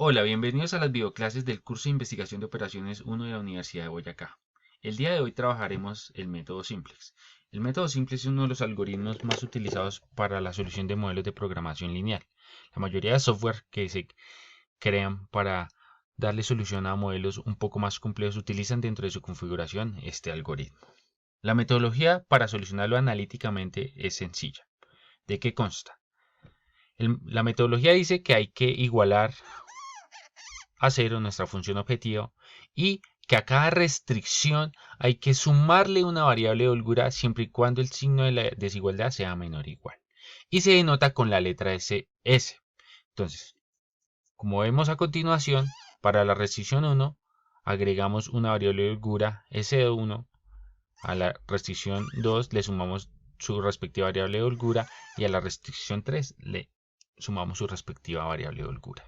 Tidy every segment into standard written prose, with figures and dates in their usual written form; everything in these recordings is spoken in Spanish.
Hola, bienvenidos a las videoclases del curso de Investigación de Operaciones 1 de la Universidad de Boyacá. El día de hoy trabajaremos el método Simplex. El método Simplex es uno de los algoritmos más utilizados para la solución de modelos de programación lineal. La mayoría de software que se crean para darle solución a modelos un poco más complejos utilizan dentro de su configuración este algoritmo. La metodología para solucionarlo analíticamente es sencilla. ¿De qué consta? La metodología dice que hay que igualar a cero nuestra función objetivo y que a cada restricción hay que sumarle una variable de holgura siempre y cuando el signo de la desigualdad sea menor o igual. Y se denota con la letra S. Entonces, como vemos a continuación, para la restricción 1 agregamos una variable de holgura S1, a la restricción 2 le sumamos su respectiva variable de holgura y a la restricción 3 le sumamos su respectiva variable de holgura.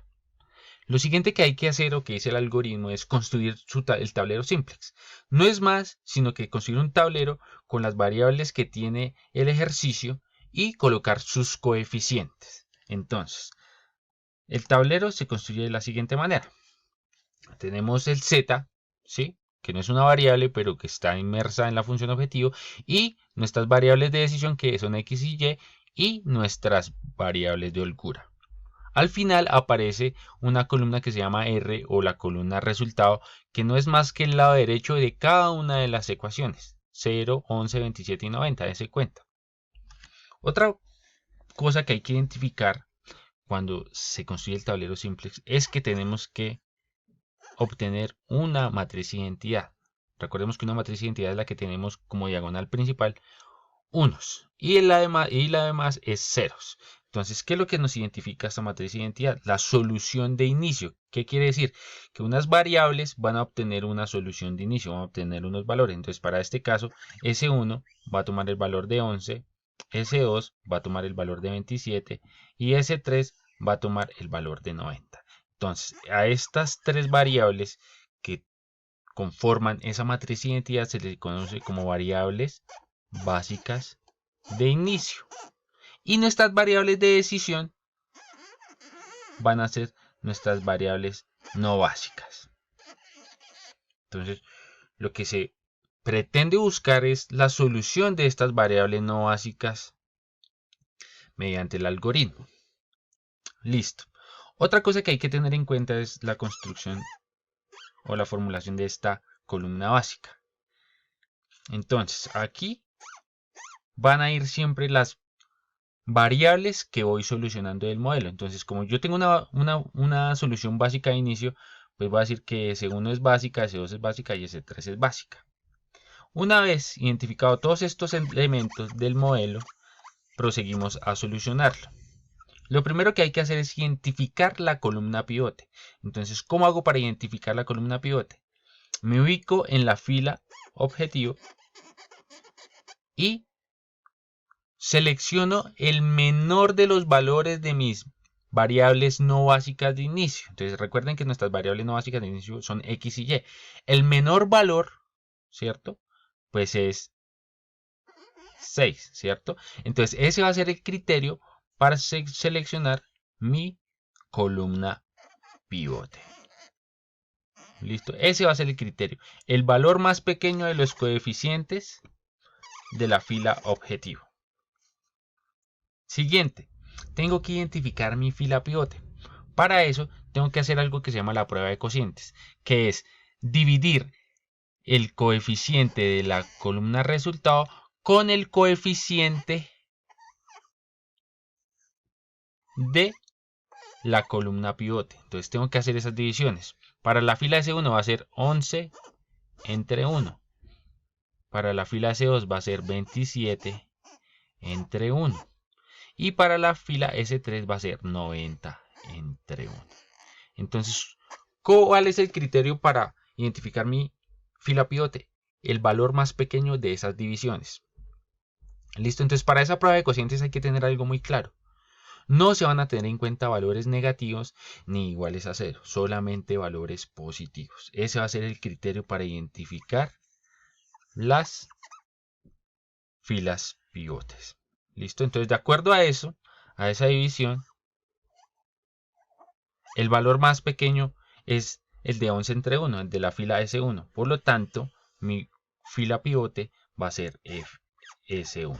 Lo siguiente que hay que hacer o que dice el algoritmo es construir el tablero simplex. No es más sino que construir un tablero con las variables que tiene el ejercicio y colocar sus coeficientes. Entonces, el tablero se construye de la siguiente manera. Tenemos el z, ¿sí?, que no es una variable, pero que está inmersa en la función objetivo, y nuestras variables de decisión, que son x y nuestras variables de holgura. Al final aparece una columna que se llama R o la columna resultado, que no es más que el lado derecho de cada una de las ecuaciones. 0, 11, 27 y 90, ese cuenta. Otra cosa que hay que identificar cuando se construye el tablero simplex es que tenemos que obtener una matriz de identidad. Recordemos que una matriz de identidad es la que tenemos como diagonal principal unos y la demás es ceros. Entonces, ¿qué es lo que nos identifica esta matriz de identidad? La solución de inicio. ¿Qué quiere decir? Que unas variables van a obtener una solución de inicio, van a obtener unos valores. Entonces, para este caso, S1 va a tomar el valor de 11, S2 va a tomar el valor de 27 y S3 va a tomar el valor de 90. Entonces, a estas tres variables que conforman esa matriz de identidad se les conoce como variables básicas de inicio. Y nuestras variables de decisión van a ser nuestras variables no básicas. Entonces, lo que se pretende buscar es la solución de estas variables no básicas mediante el algoritmo. Listo. Otra cosa que hay que tener en cuenta es la construcción o la formulación de esta columna básica. Entonces, aquí van a ir siempre las variables que voy solucionando del modelo. Entonces, como yo tengo una solución básica de inicio, pues voy a decir que S1 es básica, S2 es básica y S3 es básica. Una vez identificado todos estos elementos del modelo, proseguimos a solucionarlo. Lo primero que hay que hacer es identificar la columna pivote. Entonces, ¿cómo hago para identificar la columna pivote? Me ubico en la fila objetivo y selecciono el menor de los valores de mis variables no básicas de inicio. Entonces recuerden que nuestras variables no básicas de inicio son x y y. El menor valor, ¿cierto?, pues es 6, ¿cierto? Entonces ese va a ser el criterio para seleccionar mi columna pivote. ¿Listo? Ese va a ser el criterio. El valor más pequeño de los coeficientes de la fila objetivo. Siguiente, tengo que identificar mi fila pivote. Para eso tengo que hacer algo que se llama la prueba de cocientes, que es dividir el coeficiente de la columna resultado con el coeficiente de la columna pivote. Entonces tengo que hacer esas divisiones. Para la fila S1 va a ser 11 entre 1. Para la fila S2 va a ser 27 entre 1. Y para la fila S3 va a ser 90 entre 1. Entonces, ¿cuál es el criterio para identificar mi fila pivote? El valor más pequeño de esas divisiones. Listo, entonces para esa prueba de cocientes hay que tener algo muy claro. No se van a tener en cuenta valores negativos ni iguales a cero, solamente valores positivos. Ese va a ser el criterio para identificar las filas pivotes. Listo, entonces de acuerdo a eso, a esa división, el valor más pequeño es el de 11 entre 1, el de la fila S1. Por lo tanto, mi fila pivote va a ser S1.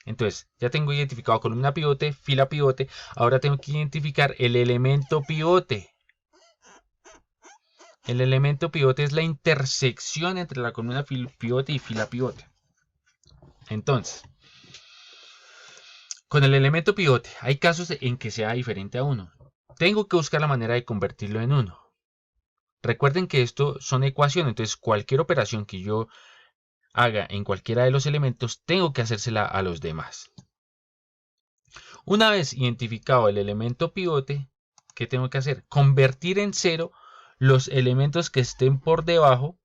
Entonces, ya tengo identificado columna pivote, fila pivote. Ahora tengo que identificar el elemento pivote. El elemento pivote es la intersección entre la columna pivote y fila pivote. Entonces, con el elemento pivote hay casos en que sea diferente a 1. Tengo que buscar la manera de convertirlo en 1. Recuerden que esto son ecuaciones, entonces cualquier operación que yo haga en cualquiera de los elementos, tengo que hacérsela a los demás. Una vez identificado el elemento pivote, ¿qué tengo que hacer? Convertir en 0 los elementos que estén por debajo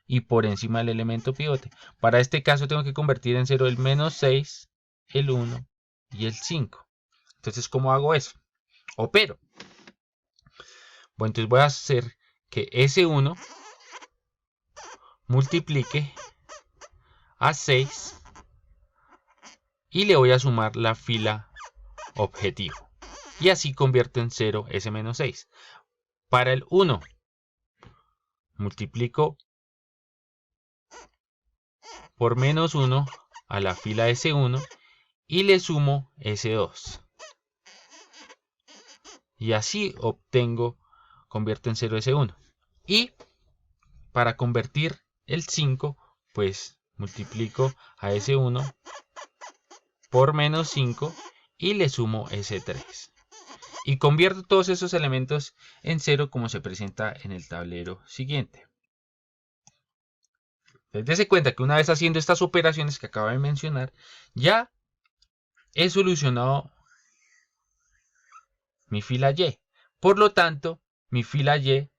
y por encima del elemento pivote. Para este caso tengo que convertir en 0 el menos 6, el 1 y el 5. Entonces, ¿cómo hago eso? Opero. Bueno, entonces voy a hacer que S1 multiplique a 6 y le voy a sumar la fila objetivo. Y así convierto en 0 S menos 6. Para el 1 multiplico por menos 1 a la fila S1 y le sumo S2. Y así convierto en 0 S1. Y para convertir el 5, pues multiplico a S1 por menos 5 y le sumo S3. Y convierto todos esos elementos en 0 como se presenta en el tablero siguiente. Dese cuenta que una vez haciendo estas operaciones que acabo de mencionar, ya he solucionado mi fila Y. Por lo tanto, mi fila Y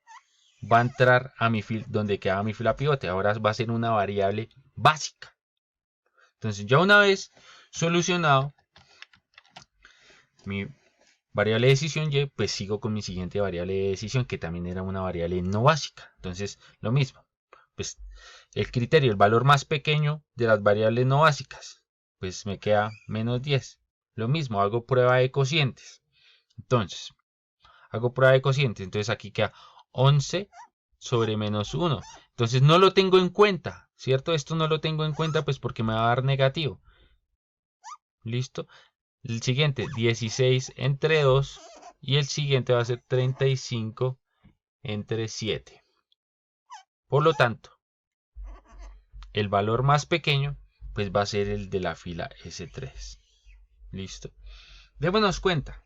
va a entrar a mi fila donde quedaba mi fila pivote. Ahora va a ser una variable básica. Entonces, ya una vez solucionado mi variable de decisión Y, pues sigo con mi siguiente variable de decisión, que también era una variable no básica. Entonces, lo mismo. Pues el criterio, el valor más pequeño de las variables no básicas, pues me queda menos 10. Lo mismo, hago prueba de cocientes. Entonces, hago prueba de cocientes. Entonces aquí queda 11 sobre menos 1. Entonces no lo tengo en cuenta, ¿cierto? Esto no lo tengo en cuenta pues porque me va a dar negativo. ¿Listo? El siguiente, 16 entre 2. Y el siguiente va a ser 35 entre 7. Por lo tanto, el valor más pequeño pues va a ser el de la fila S3. ¿Listo? Démonos cuenta.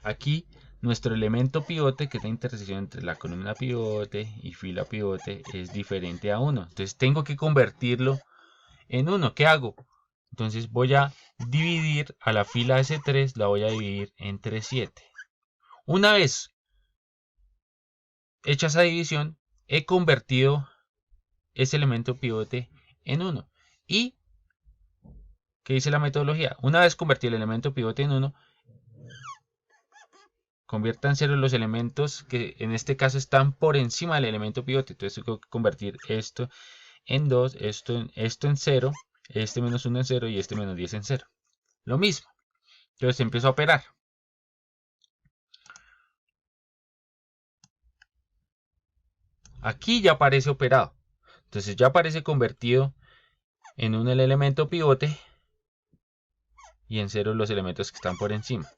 Aquí nuestro elemento pivote, que es la intersección entre la columna pivote y fila pivote, es diferente a 1. Entonces tengo que convertirlo en 1. ¿Qué hago? Entonces voy a dividir a la fila S3, la voy a dividir entre 7. Una vez hecha esa división, he convertido ese elemento pivote en 1. ¿Y qué dice la metodología? Una vez convertí el elemento pivote en 1, convierta en 0 los elementos que en este caso están por encima del elemento pivote. Entonces tengo que convertir esto en 2, esto en 0, este menos 1 en 0 y este menos 10 en 0. Lo mismo. Entonces empiezo a operar. Aquí ya aparece operado. Entonces ya aparece convertido en 1 el elemento pivote y en 0 los elementos que están por encima.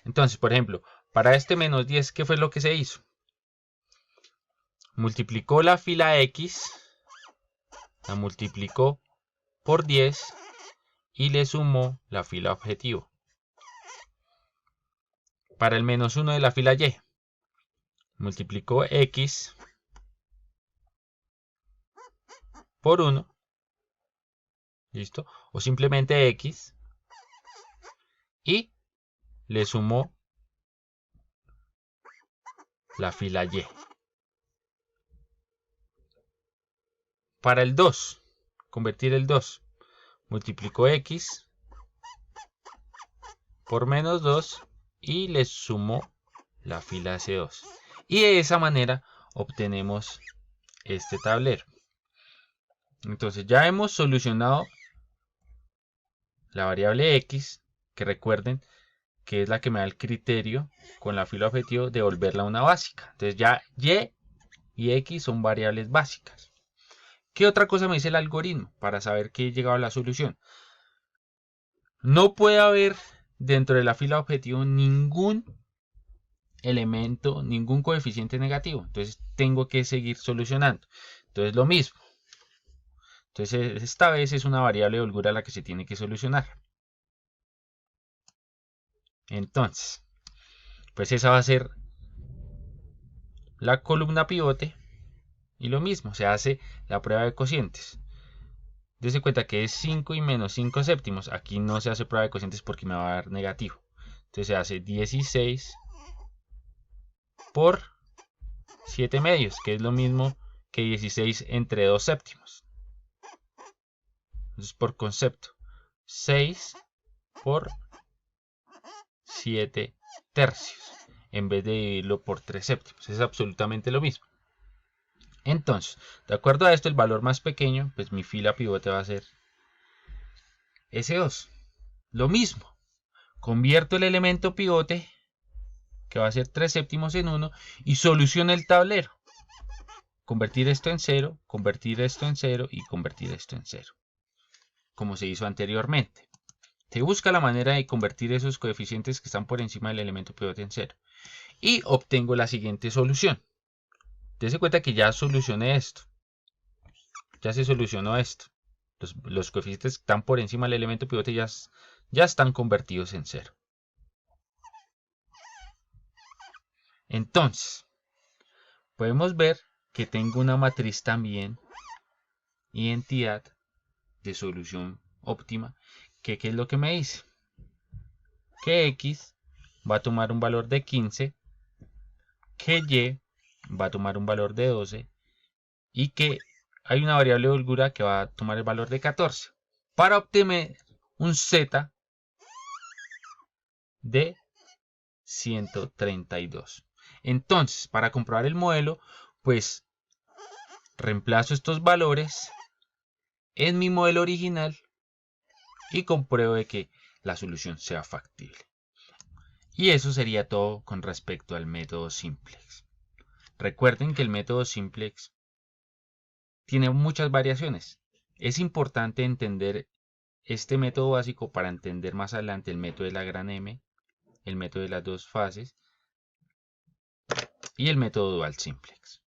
Entonces, por ejemplo, para este menos 10, ¿qué fue lo que se hizo? Multiplicó la fila X, la multiplicó por 10 y le sumó la fila objetivo. Para el menos 1 de la fila Y, multiplicó X por 1, ¿listo? O simplemente X, y le sumó la fila Y. Para el 2, convertir el 2, multiplicó X por menos 2 y le sumó la fila C2. Y de esa manera obtenemos este tablero. Entonces ya hemos solucionado la variable X, que recuerden, que es la que me da el criterio con la fila objetivo de volverla una básica. Entonces ya y y x son variables básicas. ¿Qué otra cosa me dice el algoritmo para saber que he llegado a la solución? No puede haber dentro de la fila objetivo ningún elemento, ningún coeficiente negativo. Entonces tengo que seguir solucionando. Entonces lo mismo. Entonces esta vez es una variable de holgura la que se tiene que solucionar. Entonces, pues esa va a ser la columna pivote. Y lo mismo, se hace la prueba de cocientes. Dese cuenta que es 5 y menos 5 séptimos. Aquí no se hace prueba de cocientes porque me va a dar negativo. Entonces se hace 16 por 7 medios, que es lo mismo que 16 entre 2 séptimos. Entonces por concepto, 6 por 7 tercios, en vez de dividirlo por 3 séptimos. Es absolutamente lo mismo. Entonces, de acuerdo a esto, el valor más pequeño, pues mi fila pivote va a ser S2. Lo mismo, convierto el elemento pivote, que va a ser 3 séptimos en 1, y soluciono el tablero. Convertir esto en 0, convertir esto en 0 y convertir esto en 0. Como se hizo anteriormente. Se busca la manera de convertir esos coeficientes que están por encima del elemento pivote en 0. Y obtengo la siguiente solución. Dese cuenta que ya solucioné esto. Ya se solucionó esto. Los coeficientes que están por encima del elemento pivote ya están convertidos en 0. Entonces, podemos ver que tengo una matriz también, identidad de solución óptima, que ¿qué es lo que me dice? Que x va a tomar un valor de 15, que y va a tomar un valor de 12 y que hay una variable de holgura que va a tomar el valor de 14 para obtener un z de 132. Entonces, para comprobar el modelo, pues reemplazo estos valores en mi modelo original y compruebo de que la solución sea factible. Y eso sería todo con respecto al método simplex. Recuerden que el método simplex tiene muchas variaciones. Es importante entender este método básico para entender más adelante el método de la gran M, el método de las dos fases y el método dual simplex.